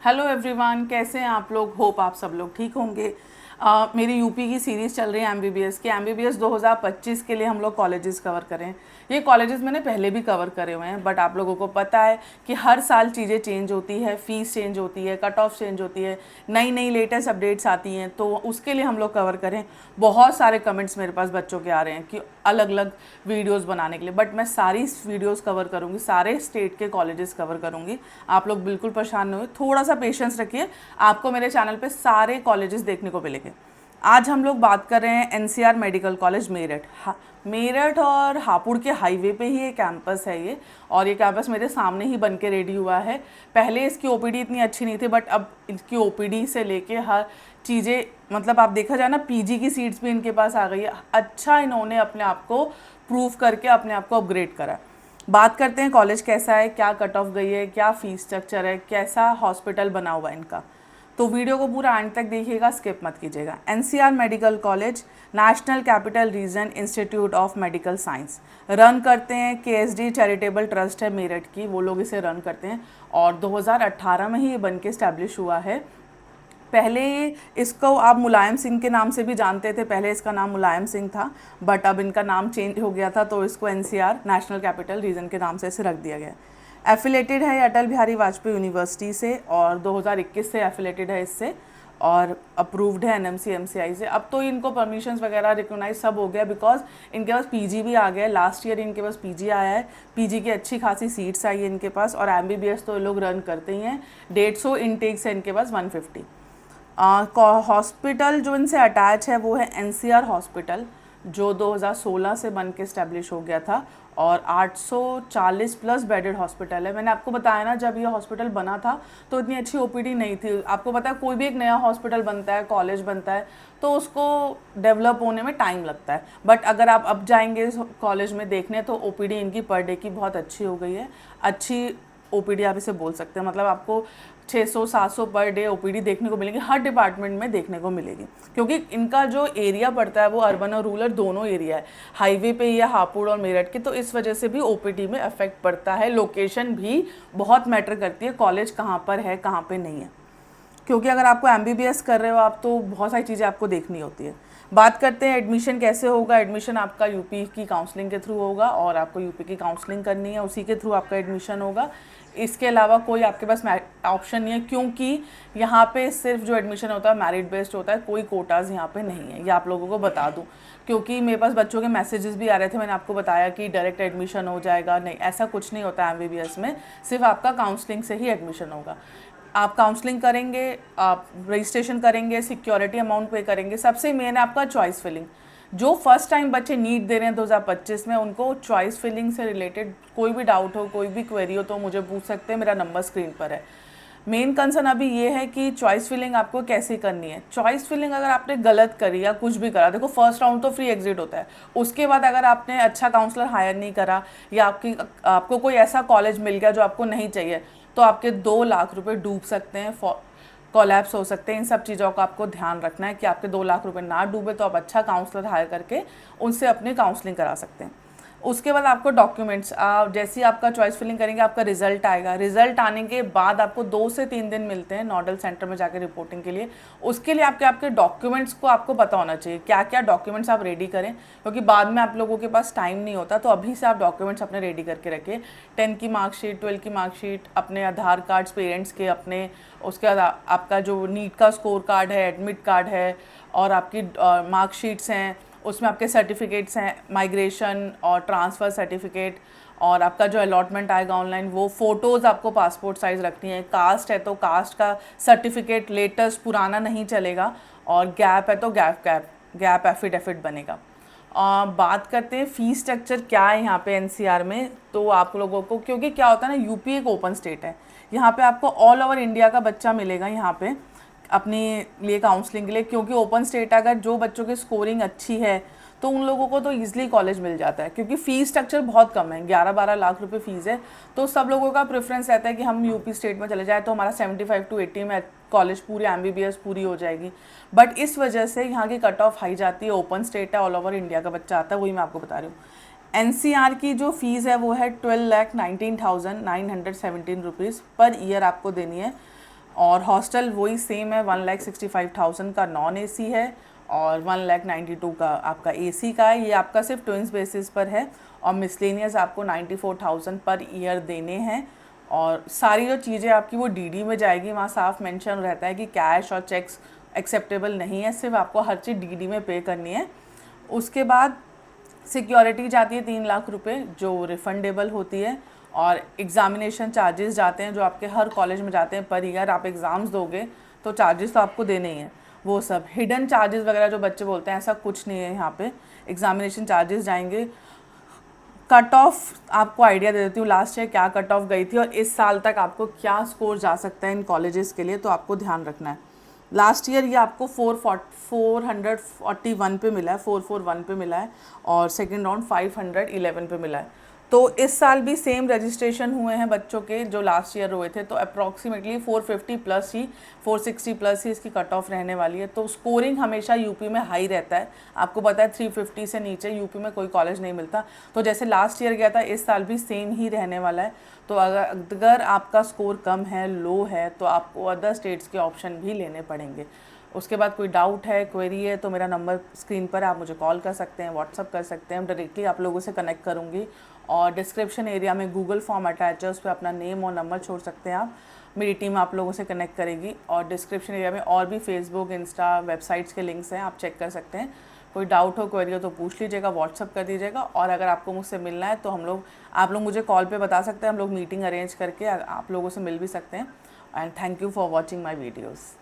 Hello everyone, कैसे हैं आप लोग। होप आप सब लोग ठीक होंगे। मेरी यूपी की सीरीज़ चल रही है एमबीबीएस की। एमबीबीएस 2025 के लिए हम लोग कॉलेजेस कवर करें। ये कॉलेजेस मैंने पहले भी कवर करे हुए हैं, बट आप लोगों को पता है कि हर साल चीज़ें चेंज होती है, फ़ीस चेंज होती है, कट ऑफ चेंज होती है, नई नई लेटेस्ट अपडेट्स आती हैं, तो उसके लिए हम लोग कवर करें। बहुत सारे कमेंट्स मेरे पास बच्चों के आ रहे हैं कि अलग अलग वीडियोस बनाने के लिए, बट मैं सारी वीडियोस कवर करूँगी, सारे स्टेट के कॉलेजेस कवर करूँगी। आप लोग बिल्कुल परेशान नहीं हुए, थोड़ा सा पेशेंस रखिए, आपको मेरे चैनल पे सारे कॉलेजेस देखने को मिलेंगे। आज हम लोग बात कर रहे हैं NCR medical college Meerut. Meerut और हापुड़ के हाईवे पे ही ये कैंपस है ये, और ये कैंपस मेरे सामने ही बन के रेडी हुआ है। पहले इसकी ओपीडी इतनी अच्छी नहीं थी, बट अब इसकी ओपीडी से लेके हर चीज़ें, मतलब आप देखा जाए ना, पीजी की सीट्स भी इनके पास आ गई है। अच्छा, इन्होंने अपने आप को प्रूव करके अपने आप को अपग्रेड करा। बात करते हैं कॉलेज कैसा है, क्या कट ऑफ गई है, क्या फ़ीस स्ट्रक्चर है, कैसा हॉस्पिटल बना हुआ है इनका। तो वीडियो को पूरा एंड तक देखिएगा, स्किप मत कीजिएगा। NCR medical college national capital region institute of medical science run करते हैं। केएसडी चैरिटेबल ट्रस्ट है मेरठ की, वो लोग इसे रन करते हैं, और 2018 में ही ये बन के इस्टेब्लिश हुआ है। पहले इसको आप मुलायम सिंह के नाम से भी जानते थे, पहले इसका नाम मुलायम सिंह था, बट अब इनका नाम चेंज हो गया था, तो इसको एनसीआर नेशनल कैपिटल रीजन के नाम से इसे रख दिया गया। एफिलेटेड है अटल बिहारी वाजपेयी यूनिवर्सिटी से, और 2021 से एफिलेटेड है इससे, और अप्रूव्ड है एनएमसी एमसीआई से। अब तो इनको परमिशंस वगैरह रिकॉग्नाइज सब हो गया, बिकॉज इनके पास पीजी भी आ गया है। लास्ट ईयर इनके पास पीजी आया है, पीजी की अच्छी खासी सीट्स आई है इनके पास, और एमबीबीएस तो ये लोग रन करते ही हैं। 150 इनटेक्स है इनके पास, 150। हॉस्पिटल जो इनसे अटैच है वो है एनसीआर हॉस्पिटल, जो 2016 से बन के इस्टेब्लिश हो गया था, और 840 प्लस बेडेड हॉस्पिटल है। मैंने आपको बताया ना, जब ये हॉस्पिटल बना था तो इतनी अच्छी ओपीडी नहीं थी। आपको पता है, कोई भी एक नया हॉस्पिटल बनता है, कॉलेज बनता है, तो उसको डेवलप होने में टाइम लगता है। बट अगर आप अब जाएंगे इस कॉलेज में देखने, तो ओपीडी इनकी पर डे की बहुत अच्छी हो गई है। अच्छी ओपीडी आप इसे बोल सकते हैं, मतलब आपको 600-700 पर डे ओपीडी देखने को मिलेगी, हर डिपार्टमेंट में देखने को मिलेगी, क्योंकि इनका जो एरिया पड़ता है वो अर्बन और रूरल दोनों एरिया है, हाईवे पे ही है हापुड़ और मेरठ के, तो इस वजह से भी ओपीडी में इफेक्ट पड़ता है। लोकेशन भी बहुत मैटर करती है, कॉलेज कहाँ पर है कहाँ पर नहीं है, क्योंकि अगर आपको एमबीबीएस कर रहे हो आप, तो बहुत सारी चीज़ें आपको देखनी होती है। बात करते हैं एडमिशन कैसे होगा। एडमिशन आपका यूपी की काउंसलिंग के थ्रू होगा, और आपको यूपी की काउंसलिंग करनी है, उसी के थ्रू आपका एडमिशन होगा। इसके अलावा कोई आपके पास ऑप्शन नहीं है, क्योंकि यहाँ पे सिर्फ जो एडमिशन होता है मेरिट बेस्ड होता है, कोई कोटाज यहाँ पे नहीं है। ये आप लोगों को बता दूँ, क्योंकि मेरे पास बच्चों के मैसेजेस भी आ रहे थे, मैंने आपको बताया कि डायरेक्ट एडमिशन हो जाएगा, नहीं, ऐसा कुछ नहीं होता है एमबीबीएस में, सिर्फ आपका काउंसलिंग से ही एडमिशन होगा। आप काउंसलिंग करेंगे, आप रजिस्ट्रेशन करेंगे, सिक्योरिटी अमाउंट पे करेंगे, सबसे मेन है आपका चॉइस फिलिंग। जो फर्स्ट टाइम बच्चे नीट दे रहे हैं 2025 में, उनको चॉइस फिलिंग से रिलेटेड कोई भी डाउट हो, कोई भी क्वेरी हो, तो मुझे पूछ सकते हैं, मेरा नंबर स्क्रीन पर है। मेन कंसर्न अभी ये है कि चॉइस फिलिंग आपको कैसे करनी है। चॉइस फिलिंग अगर आपने गलत करी या कुछ भी करा, देखो फर्स्ट राउंड तो फ्री एग्जिट होता है, उसके बाद अगर आपने अच्छा काउंसलर हायर नहीं करा, या आपको कोई ऐसा कॉलेज मिल गया जो आपको नहीं चाहिए, तो आपके 2 लाख रुपए डूब सकते हैं, कोलैप्स हो सकते हैं। इन सब चीज़ों का आपको ध्यान रखना है कि आपके 2 लाख रुपए ना डूबे, तो आप अच्छा काउंसलर हायर करके उनसे अपनी काउंसलिंग करा सकते हैं। उसके बाद आपको डॉक्यूमेंट्स, जैसे ही आपका चॉइस फिलिंग करेंगे, आपका रिजल्ट आएगा। रिजल्ट आने के बाद आपको 2 से 3 दिन मिलते हैं नोडल सेंटर में जाकर रिपोर्टिंग के लिए। उसके लिए आपके डॉक्यूमेंट्स को आपको पता होना चाहिए, क्या क्या डॉक्यूमेंट्स आप रेडी करें, क्योंकि बाद में आप लोगों के पास टाइम नहीं होता, तो अभी से आप डॉक्यूमेंट्स अपने रेडी करके रखें। 10 की मार्कशीट, 12 की मार्कशीट, अपने आधार कार्ड्स पेरेंट्स के अपने, उसके बाद आपका जो नीट का स्कोर कार्ड है, एडमिट कार्ड है, और आपकी मार्कशीट्स हैं, उसमें आपके सर्टिफिकेट्स हैं, माइग्रेशन और ट्रांसफ़र सर्टिफिकेट, और आपका जो अलॉटमेंट आएगा ऑनलाइन, वो फ़ोटोज़ आपको पासपोर्ट साइज़ रखनी है। कास्ट है तो कास्ट का सर्टिफिकेट लेटेस्ट, पुराना नहीं चलेगा, और गैप है तो गैप एफिडेविट बनेगा। बात करते हैं फ़ीस स्ट्रक्चर क्या है यहाँ पे एनसीआर में। तो आप लोगों को, क्योंकि क्या होता है ना, यूपी एक ओपन स्टेट है, यहाँ पे आपको ऑल ओवर इंडिया का बच्चा मिलेगा यहाँ पे अपने लिए काउंसलिंग के लिए, क्योंकि ओपन स्टेट है। अगर जो बच्चों की स्कोरिंग अच्छी है तो उन लोगों को तो ईजिली कॉलेज मिल जाता है, क्योंकि फ़ीस स्ट्रक्चर बहुत कम है, 11-12 लाख रुपए फ़ीस है। तो सब लोगों का प्रेफरेंस रहता है कि हम यूपी स्टेट में चले जाए, तो हमारा 75 to 80 में कॉलेज पूरी एमबीबीएस पूरी हो जाएगी। बट इस वजह से यहाँ की कट ऑफ हाई जाती है, ओपन स्टेट है, ऑल ओवर इंडिया का बच्चा आता है, वही मैं आपको बता रही हूँ। एनसीआर की जो फ़ीस है वो है 12,19,917 रुपीज़ पर ईयर आपको देनी है। और हॉस्टल वही सेम है, 1,65,000 का नॉन एसी है और 1,92,000 का आपका एसी का है। ये आपका सिर्फ ट्विंस बेसिस पर है और मिसलेनियस आपको 94,000 पर ईयर देने हैं। और सारी जो चीज़ें आपकी वो डीडी में जाएगी, वहाँ साफ मेंशन रहता है कि कैश और चेक्स एक्सेप्टेबल नहीं है, सिर्फ आपको हर चीज़ डीडी में पे करनी है। उसके बाद सिक्योरिटी जाती है 3 लाख रुपए जो रिफंडेबल होती है, और एग्ज़ामिनेशन चार्जेस जाते हैं जो आपके हर कॉलेज में जाते हैं पर ईयर। आप एग्ज़ाम्स दोगे तो चार्जेस तो आपको देने ही हैं। वो सब हिडन चार्जेस वगैरह जो बच्चे बोलते हैं, ऐसा कुछ नहीं है यहाँ पे। एग्ज़ामिनेशन चार्जेस जाएंगे। कट ऑफ आपको आइडिया दे देती हूँ, लास्ट ईयर क्या कट ऑफ गई थी और इस साल तक आपको क्या स्कोर जा सकता है इन कॉलेजेस के लिए, तो आपको ध्यान रखना है। लास्ट ईयर ये आपको 441 पे मिला है, 441 पे मिला है, और सेकेंड राउंड 511 पे मिला है। तो इस साल भी सेम रजिस्ट्रेशन हुए हैं बच्चों के जो लास्ट ईयर हुए थे, तो अप्रॉक्सीमेटली 450 प्लस ही, 460 प्लस ही इसकी कट ऑफ रहने वाली है। तो स्कोरिंग हमेशा यूपी में हाई रहता है, आपको पता है 350 से नीचे यूपी में कोई कॉलेज नहीं मिलता। तो जैसे लास्ट ईयर गया था, इस साल भी सेम ही रहने वाला है। तो अगर आपका स्कोर कम है, लो है, तो आपको अदर स्टेट्स के ऑप्शन भी लेने पड़ेंगे। उसके बाद कोई डाउट है, क्वेरी है, तो मेरा नंबर स्क्रीन पर है, आप मुझे कॉल कर सकते हैं, व्हाट्सअप कर सकते हैं, डायरेक्टली आप लोगों से कनेक्ट करूँगी। और डिस्क्रिप्शन एरिया में गूगल फॉर्म अटैच है, उस पर अपना नेम और नंबर छोड़ सकते हैं आप, मेरी टीम आप लोगों से कनेक्ट करेगी। और डिस्क्रिप्शन एरिया में और भी फेसबुक, इंस्टा, वेबसाइट्स के लिंक्स हैं, आप चेक कर सकते हैं। कोई डाउट हो, क्वेरी हो तो पूछ लीजिएगा, व्हाट्सअप कर दीजिएगा। और अगर आपको मुझसे मिलना है तो आप लोग मुझे कॉल पे बता सकते हैं, हम लोग मीटिंग अरेंज करके आप लोगों से मिल भी सकते हैं। And thank you for watching my videos.